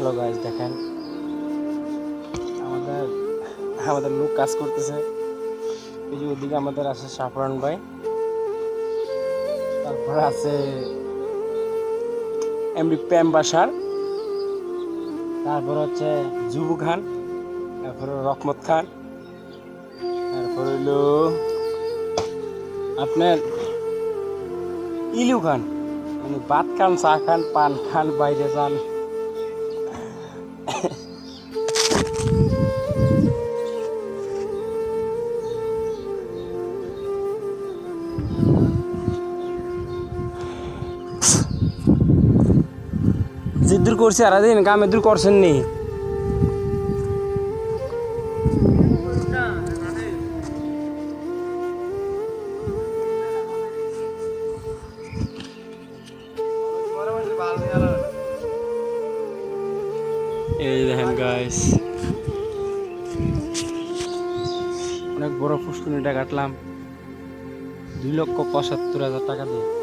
Hello guys, দেখেন আমাদের আমাদের লোক কাজ করতেছে। এই যে ওদিকে আমাদের আছে সাফরান ভাই, তারপরে আছে এমডি প্রেম বাসার, তারপর হচ্ছে জুবু খান, তারপরে রহমত খান, তারপর হইল আপনার ইলু খান। মানে ভাত খান, চা খান, পান খান, বাইরে যান। জিদ্দুর করছি আর দিন কামে দূর করছেন নি। এই দেখেন গাইস, অনেক বড় ফুসকুনিটা কাটলাম 2,75,000 টাকা দিয়ে।